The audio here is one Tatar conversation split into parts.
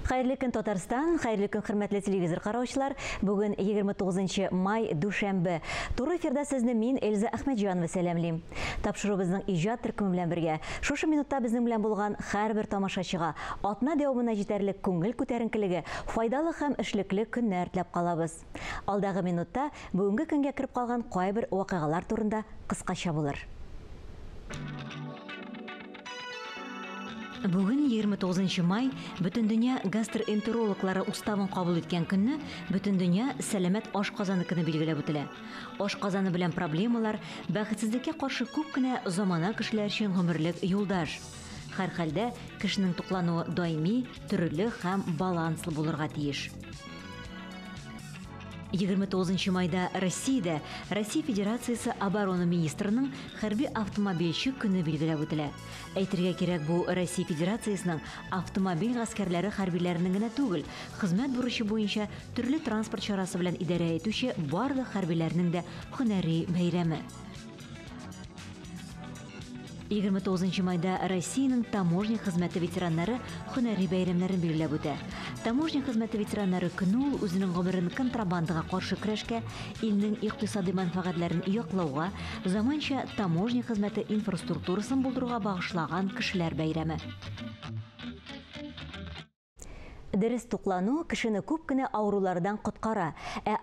Xayrlı gün Tatarstan, xayrlı gün hürmetli televizor qarawçılar. Bugün 29 may Duşanbe. To'g'ri efirda sizni men Elza Ahmedjonova salamlayman. Topshirig'imizning ijod turkumi bilan birga shu minutda bizning bilan bo'lgan har bir tomoshachiga otna davomida yetarli ko'ngil ko'tarinkiligi, foydali ham ishlikli kunlar tilab qolamiz. Aldagi minutda bugungi kunga kirib qolgan qay bir voqealar turida qisqacha bo'lar. Bugün 29 may bütün dünya gastroenterologlari ustavini qabul etgan kunni bütün dünya salomat oshqozoni kuni belgilab o'tiladi. Oshqozoni bilan problemalar baxtsizlikka qarshi ko'pgina zamona kishilar uchun umrlik yo'ldosh. Har holda kishining to'qlanuvi doimiy, turli ham balansli bo'lirga tegish. 29 mayda Rossiyada Rossiya Federatsiyasi Obrona ministrining harbiy avtomobilchi kuni belgilab o'tiladi. Aytirga kerak, bu Rossiya Federatsiyasining avtomobil askarlari harbiylariningina tug'il, xizmat burishi bo'yicha turli transport chorasi bilan idora etuvchi barliq harbiylarning da hunariy bayrami. 29 mayda Rossiyaning taможня xizmati veteranlari hunariy bayramlarini belgilab o'tadi. Taможня xizmati veteranlari kuni o'zining umrini kontrabandaga qarshi kurashga, elning iqtisodiy manfaatlarini yo'qlauga, zamoncha taможня xizmati infrastrukturasini bo'ldirishga bag'ishlagan kishilar bayrami. Diriz tuqlanu kishini ko'pgina avrulardan qutqara.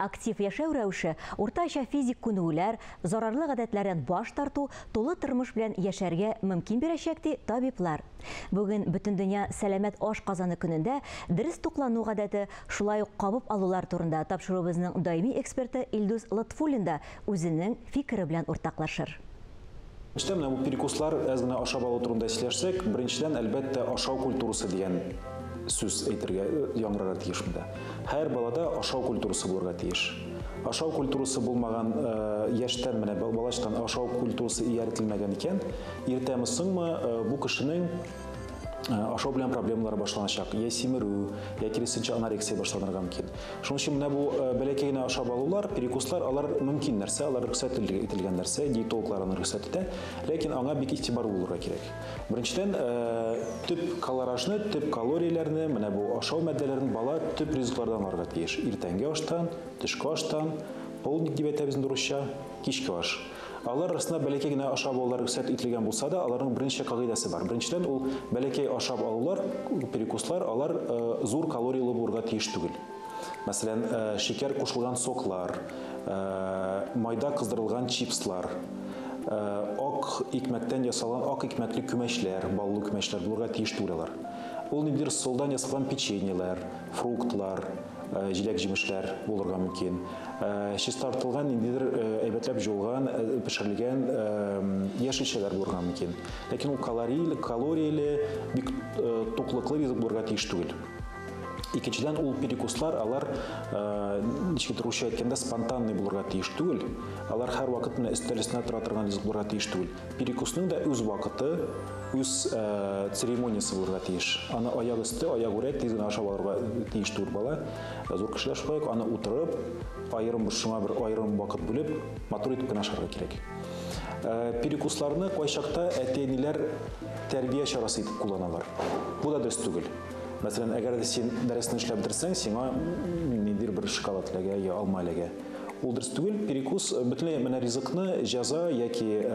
Aktiv yashov ravişi, o'rtacha fizik ko'nikuvlar, zararli odatlardan bosh tortuv, to'liq turmush bilan yasharga mumkin berishakdi tabiblar. Bugun butun dunyo salomat oshqozoni kunida diriz tuqlanu odati, shulay qabib aluvlar turida topshiruvimizning doimiy eksperti Ilduz Latfulinda o'zining fikri bilan o'rtoqlashir. İşte bu perikuslar azgina aşağı balı turunda işlersek, birinciden elbette aşağı kulturusu diyen söz aytırga yangrara tiyişmide. Her balada aşağı kulturusu bulurga tiyiş. Aşağı kulturusu bulmagan yaştan mene balaştan aşağı kulturusu iyaretilmegen iken, irtemizsin mi bu kişinin aşağı bilen problemleri başlanacak. Ya simirü, ya kirisince anoreksiya başlanırga mümkün. Şunun için bu belekeyine aşağı balılar, perikuslar alar mümkün nerse, alar rüksat etilgen nerse, diyetologların rüksat ete. Lakin ana bir itibar bulurga gerek. Birinciden tüp kalorajını, tüp kaloriyelerini, bu aşağı maddelerini bala tüp riziklardan alırga tiyiş. İrtengi aştan, dışkı aştan, polnik gibi etebizin duruşa, kişki aş. Alar arasında belekeyine aşağı balılar rüksat etilgen bulsa da, aların birinci kagidası var. Birinciden o belekey aşağı balılar, perikuslar, alar zor kaloriyeli bulurga tiyiş tügül. Mesela şeker koşulgan soklar, mayda kızdırılgan chipslar, ak ekmekten yasalan ak ekmekli kümeşler, ballı kümeşler bulurga tiyiş tügüler. Ol nedir soldan yasalan peçenyeler, fruktlar, jilek jimişler bulurga mümkün. Şistartılgan nedir eybetlep jolgan, pişirilgen yeşilçeler bulurga mümkün. Lakin o kaloriyeli, bir tokluklu rizik bulurga tiyiş tügül. İkinciden ul perikuslar alar Ruşya etkende spontanный bulurga tiyiş tügül. Alar her vakit üstelisine tıratırgan rizik bulurga tiyiş tügül. Perikusның da öz vakıtı, öz ceremoniyası bulurga tiyiş. Ana ayak üstü, ayak urek, tezgin aşağı bulurga tiyiş tügül bala. Zor kişiler şuayık, ana oturup, ayırım burşuna bir ayırım vakit bölüp, motor etip kınaşarga gerek. Perikuslarını koyşakta eteniler terbiye çarası etip kullanırlar. Bu da düz tügül. Mesela eğer de sen dersini işlep bitirsen, sana nedir bir şokolad lege ya alma lege. Olduruz tügül, perikus bütün rizikni jaza yaki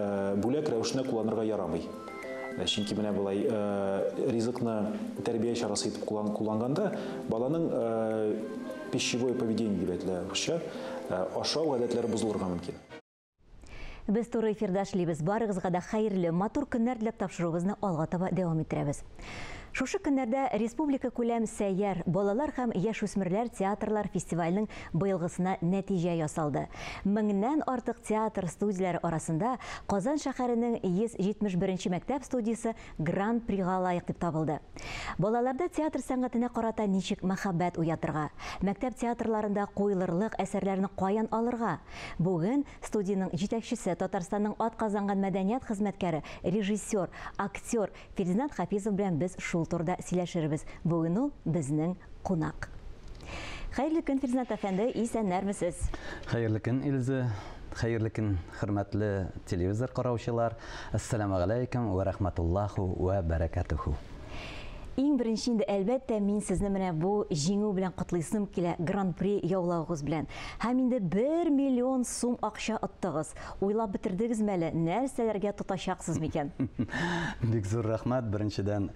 bulak revişine kullanırga yaramay. Çünkü bulay rizikni terbiye çarası etip kullanğanda balanın pищевое поведение debetler aşağı adetleri bozulurga mümkün. Biz to'g'ri efirda ishlaymiz. Barig'izga da xayrli, motor kunlar tilab topshiruvimizni olg'a taba davom ettiramiz. Şuşu günlerde Respublika ko'lam sayyor bolalar ham yosh o'smirlar teatrlar festivalining bıyılgısına natija yasaldi. Mingdan ortiq teatr studiyalari orasida Qozon shaharining 171 maktab studiyasi Grand Prix'ga loyiq deb topildi. Bolalarda teatr san'atına qarata nechik muhabbat uyatirga, maktab teatrlarında qo'yilirliq asarlarni qoyan alırga. Bugun studiyaning yetakchisi Tatarstonning ot qozongan madaniyat xizmatkari, rejissyor, aktyor Ferdinand Hafizov bilan biz şul turda sileşirimiz. Bugün o bizning qo'noq. Xayrli kun Ferdinand efendi, iyisenlermisiz? Xayrli kun Ilzi, xayrli kun hurmatli televizor qarovchilar. Assalomu alaykum va rahmatullohi va barakatuhu. Иң беренче инде әлбәттә мин сезне менә бу җиңү белән котлыйсым килә, Гран-при яулауыгыз белән. Һәм инде 1 миллион сум акча оттыгыз. Уйлап бетердегезме әле, нәрсәләргә тотачаксыз микән? Бик зур рәхмәт. Беренчедән,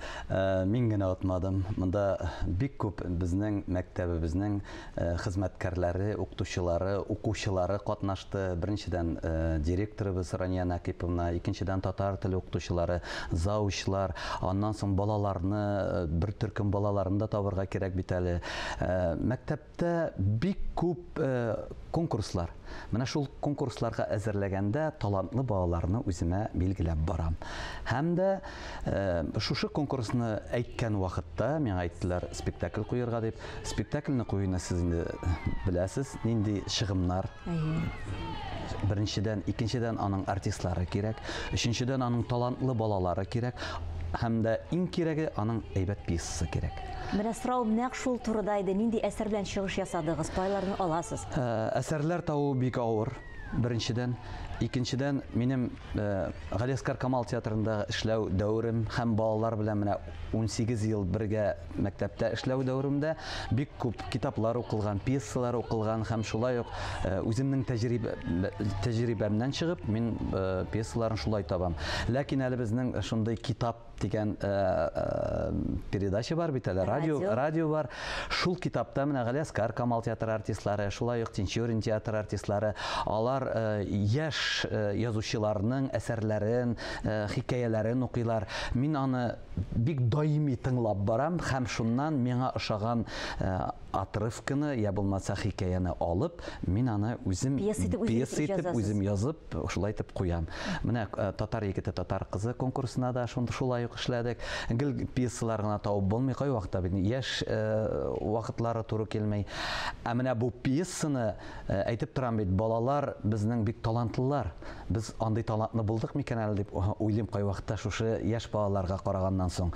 мин генә атмадым. Монда бик күп безнең мәктәбебезнең хезмәткәрләре, укытучылары, укучылары катнашты. Беренчедән, директорыбыз Рания Накиповна, икенчедән татар теле укытучылары, заучлар, аннан соң балаларны, бер төркем балаларын да табырга кирәк бит әле. Мәктәптә бик күп конкурслар. Менә шул конкурсларга әзерләгәндә талантлы балаларны үземә билгеләп барам. Һәм дә шушы конкурсны әйткән вакытта миңа әйттеләр спектакль куярга дип. Спектакльне куюны сез инде беләсез, нинди чыгымнар. Беренчедән, икенчедән аның артистлары кирәк, өченчедән аның талантлы балалары кирәк, һәм дә иң кирәге аның әйбәт пьесасы кирәк. Менә сораум нәкъ шул турыда иде. Нинди әсәр белән чыгыш ясадыгыз? Пайларны аласыз. Әсәрләр табу бик авыр. Беренчедән, икенчедән минем Галиәскәр Камал театрында эшләү дәврем һәм балалар белән менә 18 ел бергә мәктәптә эшләү дәвремдә бик күп китаплар укылган, пьесалар укылган һәм шулай ук үземнең тәҗрибәмнән чыгып мин пьесаларын шулай табам. Ләкин әле безнең шундый китап дигән передача бар бит әле, радио бар. Шул китапта менә Галиәскәр Камал театры артистлары, шулай ук Тинчурин театры артистлары, алар яшь язучыларның әсәрләрен, хикәяләрен укыйлар. Мин аны бик даими тыңлап барам һәм шуннан миңа ошаган отрывканы, я булмаса хикәяне алып, мин аны үзем пьеса итеп үзем язып, шулай итеп куям. Менә татар егете, татар кызы конкурсына да шулай ук эшләдек. Гел пьесаларына табып булмый, кай вакытта бит яшь вакытлары туры килмәй. Ә менә бу пьесаны әйтеп торам бит, балалар безнең бик талантлылар. Без андый талантлы булдык микән әле дип уйлыйм кай вакытта шушы яшь балаларга караганнан соң.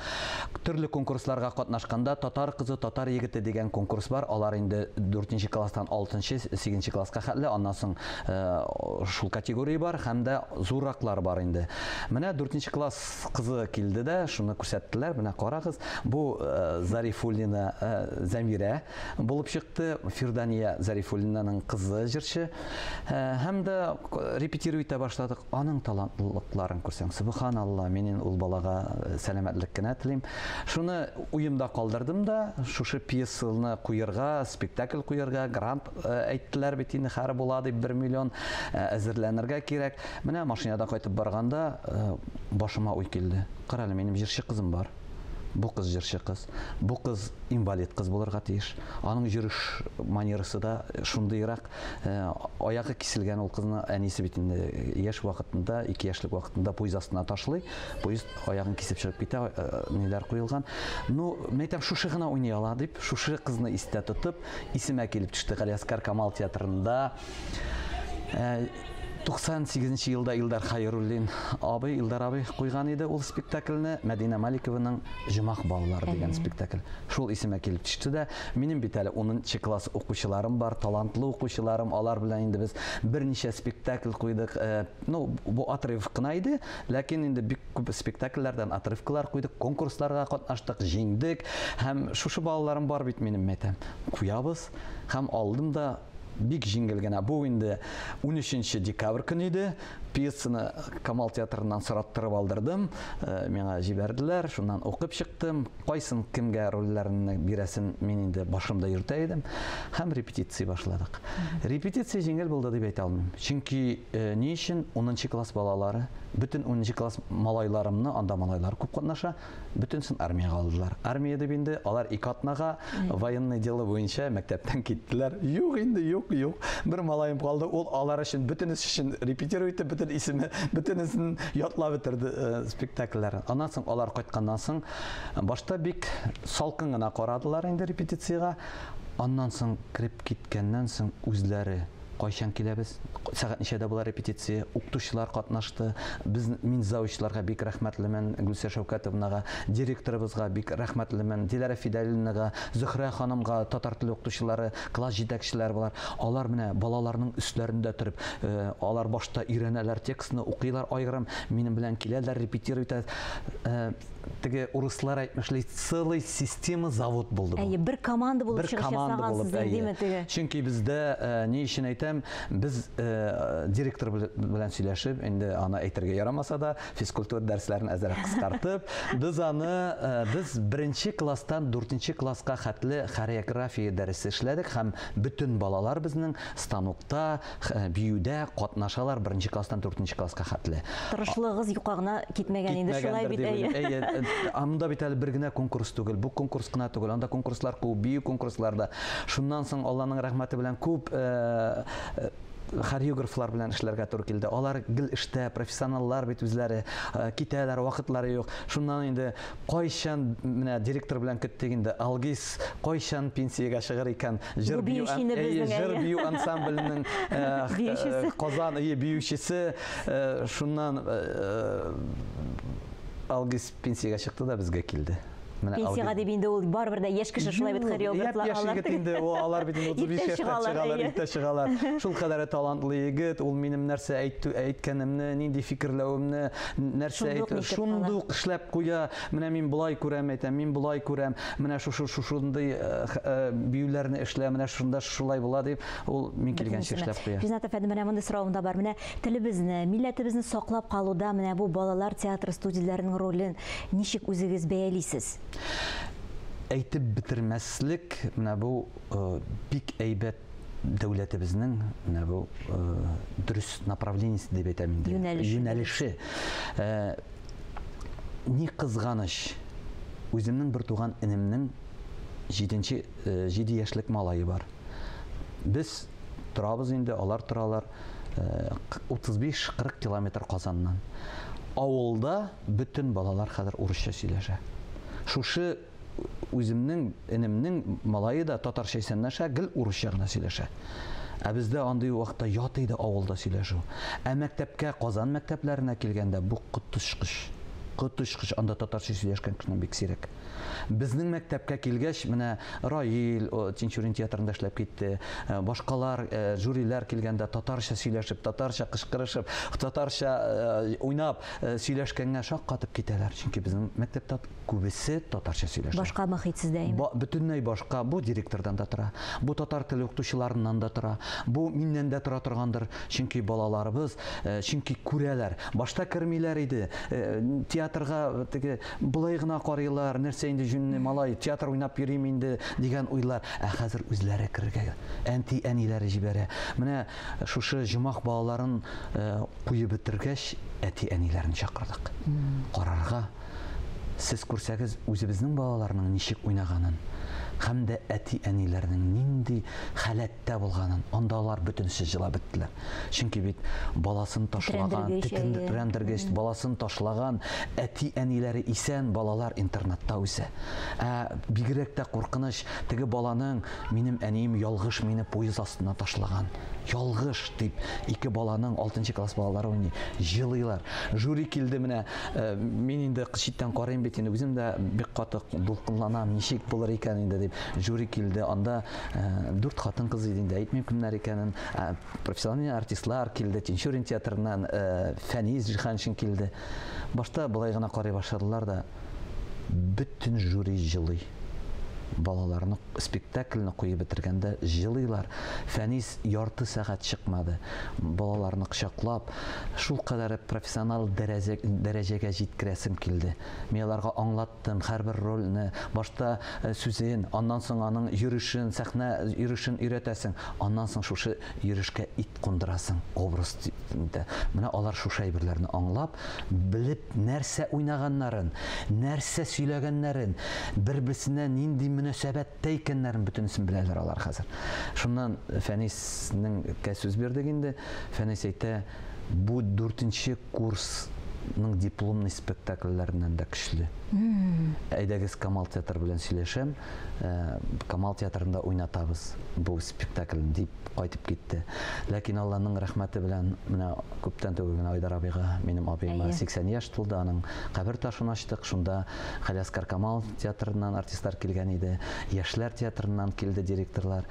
Төрле конкурсларга катнашканда татар кызы, татар егете дигән конкурс бар. Алар инде 4нче класстан 6нчы, 8нче класска хәтле, аннан соң шул категория бар һәм дә зураклар бар инде. Менә 4нче класс кызы килде дә, шуны күрсәттеләр. Менә карагыз, бу Зарифуллина Замира булып чыкты. Фирдания Зарифуллинаның кызы җырчы. Һәм дә репетируй итә башладык. Аның талантлылыкларын күрсәң, субханалла, минем ул балага сәламәтлек кенә телим. Шуны уемда калдырдым да, шушы пьесаны куярга, спектакль куярга, грант әйттеләр бит инде, һәр була дип 1 миллион әзерләнергә кирәк. Менә машинада кайтып барганда башыма уй килде. Карале, минем җырчы кызым бар. Бу кыз җырчы кыз. Бу кыз инвалид кыз булырга тиеш. Аның йөреш манерасы да шундыйрак. Аягы киселгән ул кызны әнисе бит инде яшь вакытында, 2 яшьлек вакытында поезд астына ташлый. Поезд аягын кисеп чыгып китә, ниләр куелган. Ну, мәйтәм шушы гына уйный ала дип, шушы кызны истә тотып, исемә килеп төште Галиәскәр Камал театрында. 98 елда Илдар Хайруллин абый, Илдар абый куйган иде ул спектакльне, Мәдинә Маликованың Җомах балалары дигән спектакль. Шул исемә килеп төште дә, минем бит әле 10нчы класс укучыларым бар, талантлы укучыларым, алар белән инде без берничә спектакль куйдык. Ну, бу отрывок кына иде, ләкин инде бик күп спектакльләрдән отрывкалар куйдык, конкурсларга катнаштык, җиңдек, һәм шушы балаларым бар бит минем мәйтәм. Куябыз һәм алдым да бик җиңел генә. Бу инде 13 декабрь көне иде. Пьесаны Камал театрыннан сораттырып алдырдым. Миңа җибәрделәр, шуннан укып чыктым. Кайсын кемгә рольләрне бирәсен мин инде башымда йөртә идем. Һәм репетиция башладык. Репетиция җиңел булды дип әйтә алмыйм. Чөнки ни өчен 10нчы класс балалары, бөтен 10нчы класс малайларымны, анда малайлар күп катнаша, бөтенсен армиягә алдылар. Армиядә инде алар 2 атнага военный дело буенча мәктәптән киттеләр. Юк инде, юк. Бер малаем калды, ул алар өчен бөтенес өчен репетируй итеп, бөтен исеме, бөтенесен ятлап бетерде спектакльләрен. Аннан соң алар кайтканнан соң башта бик салкын гына карадылар инде репетициягә. Аннан соң кирип киткәннән соң үзләре кайчан киләбез? Сәгать ничәдә була репетиция? Укытучылар катнашты. Мин заучыларга бик рәхмәтлемен, Гөлсә Шәүкәтовнага, директорыбызга бик рәхмәтлемен, Диләрә Фидалиновнага, Зөһрә ханымга, татар теле укытучылары, класс җитәкчеләре булар. Алар менә балаларның өсләрендә торып, алар башта өйрәнәләр, текстны укыйлар, айгырым минем белән киләләр, репетируй итә. теге урыслар әйтмешләй, целый система завод булды. Бер команда булып Бер чыгыш команда ясагансыз булып, диме теге? Чөнки бездә ни өчен әйтәм, без директор белән сөйләшеп, инде аны әйтергә ярамаса да, физкультура дәресләрен әзрәк кыскартып, без аны без 1нче класстан 4нче класска хәтле хореография дәресе эшләдек һәм bütün балалар безнең станокта, биюдә катнашалар 1нче класстан 4нче класска хәтле. Тырышлыгыз юкагына китмәгән инде, шулай бит әйе. Анда бит әле бер генә конкурс түгел, бу конкурс кына түгел, анда конкурслар күп, бию конкурсларда. Шуннан соң Алланың рәхмәте белән күп хореографлар белән эшләргә туры килде. Алар гел эштә, профессионаллар бит үзләре, китәләр, вакытлары юк. Шуннан инде кайчан менә директор белән көттек инде, Алгиз кайчан пенсиягә чыгыр икән, җыр бию ансамбленең Казан биючесе. Шуннан Алгиз пенсиягә чыкты да безгә килде. Пенсияга дип инде ул барыбер дә яшь кеше шулай бит хореографлар алар. Инде алар бит 35 яшьтә чыгалар. Шул кадәр талантлы егет, ул минем нәрсә әйткәнемне, нинди фикерләвемне, нәрсә шундук эшләп куя. Менә мин булай күрәм әйтәм, мин булай күрәм. Менә шушындый биюләрне эшлә, менә шунда шулай була дип, ул мин килгәнчә эшләп куя. Ринат әфәнде, менә монда соравым да бар. Менә телебезне, милләтебезне саклап калуда менә бу балалар театры студияләренең ролен ничек үзегез бәялисез? Әйтеп бетермәслек, менә бу бик әйбәт дәүләтебезнең, менә бу дөрес направлениесе дип әйтәм инде. Юнәлеше. Ни кызганыч, үземнең бер туган инемнең 7 яшьлек малае бар. Без торабыз инде, алар торалар 35-40 километр Казаннан. Авылда bütün балалар хәзер урысча сөйләшә. Шушы үземнең инемнең малае да татарча сөйләшә, гел урысча гына сөйләшә. Ә бездә андый вакытта ят иде авылда сөйләшү. Ә мәктәпкә, Казан мәктәпләренә килгәндә бу котышкыш анда татарча сөйләшкән кешенең бик сирәк. Безнең мәктәпкә килгәч, менә Раил Тинчурин театрында эшләп китте. Башкалар, жюрилар килгәндә татарча сөйләшеп, татарча кычкырышып, татарча уйнап сөйләшкәнгә шаккатып китәләр. Чөнки безнең мәктәптә күбесе татарча сөйләшә. Башка мөхитсез дәйме? Бөтенләй башка. Бу директордан да тора. Бу татар теле укытучыларыннан да тора. Бу миннән дә тора торгандыр. Чөнки балаларыбыз, чөнки күрәләр. Башта кермиләр иде. Театрга теге булай гына карыйлар, нәрсә инде җүнне малай, театр уйнап йөрим инде дигән уйлар. Ә хәзер үзләре кергә, әниләре җибәрә. Менә шушы җумах балаларын куеп бетергәч, әниләрен чакырдык. Карарга. Сез күрсәгез, үзебезнең балаларның ничек уйнаганын, һәм дә әниләрнең нинди халәттә булганын, андалар бөтенсе җыла беттеләр. Чөнки бит баласын ташлаган, тикендергәч, баласын ташлаган әниләре исән, балалар интернатта үсә. Бигрәк тә куркыныч, теге баланың минем әнием ялгыш мине поезд астына ташлаган. Ялгыш дип, ике баланың 6нчы класс балалары уйный, җылыйлар. Жюри килде менә, мин инде читтән карыйм бит, инде үзем дә бик каты дулкынланам, ничек булыр икән инде дип. Жюри килде, анда 4 хатын кыз иде инде, әйтмим кемнәр икәнен. Профессиональ артистлар килде, Тинчурин театрыннан Фәниз Җиһаншин килде. Башта булай гына карый башладылар да, bütün жюри җылый. Балаларны спектакльне куеп бетергәндә җылыйлар. Фәниз ярты сәгать чыкмады. Балаларны кочаклап, шул кадәр профессиональ дәрәҗәгә җиткерәсем килде. Мин аларга аңлаттым һәрбер рольне, башта сүзен, аннан соң аның йөришен, сәхнә йөришен өйрәтәсең, аннан соң шушы йөришкә ит кундырасың, образ дип. Менә алар шушы әйберләрне аңлап, белеп, нәрсә уйнаганнарын, нәрсә сөйләгәннәрен, бер-берсенә нинди мөнәсәбәттә икәннәрен бөтенесен беләләр алар хәзер. Шуннан Фәнизнең сүз бирдек инде. Фәниз әйтә, бу 4нче курсның дипломный спектакльләреннән дә көчле. Әйдәгез Камал театры белән сөйләшәм. Камал театрында уйнатабыз бу спектакльне дип кайтып китте. Ләкин Алланың рәхмәте белән менә күптән түгел Айдар абыйга, минем абыйыма 80 яшь тулды, аның кабер ташын ачтык. Шунда Галиаскар Камал театрыннан артистлар килгән иде, Яшьләр театрыннан килде директорлар.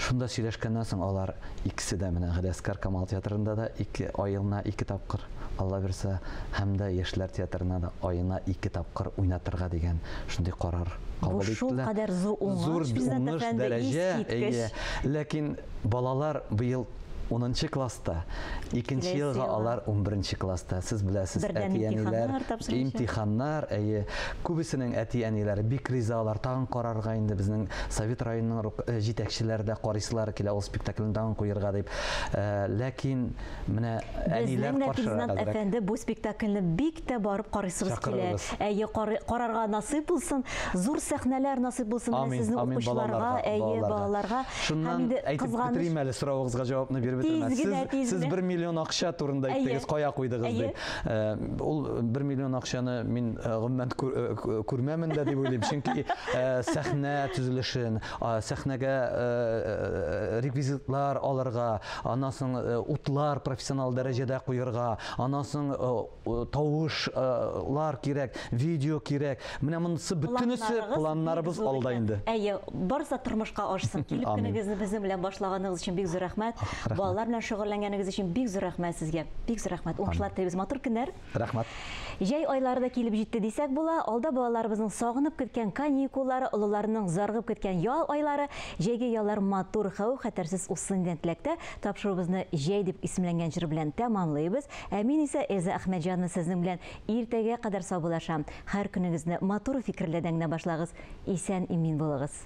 Шунда сөйләшкәннән соң алар икесе дә менә Галиаскар Камал театрында да 2 аелына 2 тапкыр Алла берсе, һәм дә яшьләр театрына да аена 2 тапкыр уйнатырга дигән шундый карар кабул Бу шул кадәр зур уңыш дәрәҗә, ләкин балалар быел 10-нчы класста, 2нче елга алар 11нче класста. Сез беләсез, әти-әниләр имтиханнар, күбесенең әти-әниләре бик ризалар, тагын карарга инде безнең Совет районының җитәкчеләре дә карыйсылар килә ул спектакльне тагын куерга дип. Ләкин менә әниләр каршырак. Әфәнде, бу спектакльне бик тә барып карыйсыбыз килә. Карарга насыйп булсын, зур сәхнәләр насыйп булсын сезнең укучыларга, балаларга. Шуннан әйтеп битерим әле соравыгызга җавапны биреп Сез 1 миллион акча турында әйттегез, кая куйдыгыз дип. Ул 1 миллион акчаны мин гомумән күрмәмен дә дип уйлыйм. Чөнки сәхнә төзелешен, сәхнәгә реквизитлар алырга, анасын утлар профессионал дәрәҗәдә куерга, анасын тавышлар кирәк, видео кирәк. Менә монысы бөтенесе планнарыбыз алда инде. Барса тормышка ашсын. Килеп кенегезне безнең белән башлаганыгыз өчен бик зур рәхмәт. Балалар белән шөгыльләнгәнегез өчен бик зур рәхмәт сезгә. Бик зур рәхмәт. Уңышлар телибез, матур көннәр. Рәхмәт. Җәй айлары да килеп җитте дисәк була. Алда балаларыбызның сагынып көткән каникуллары, олыларының заргып көткән ял айлары, җәйге яллар матур, хәвеф-хәтәрсез усын дигән теләктә тапшыруыбызны җәй дип исемләнгән җыр белән тәмамлыйбыз. Мин исә Эза Әхмәтҗанова сезнең белән иртәгә кадәр саубуллашам. Һәр көнегезне матур фикерләрдән генә башлагыз. Исән-имин булыгыз.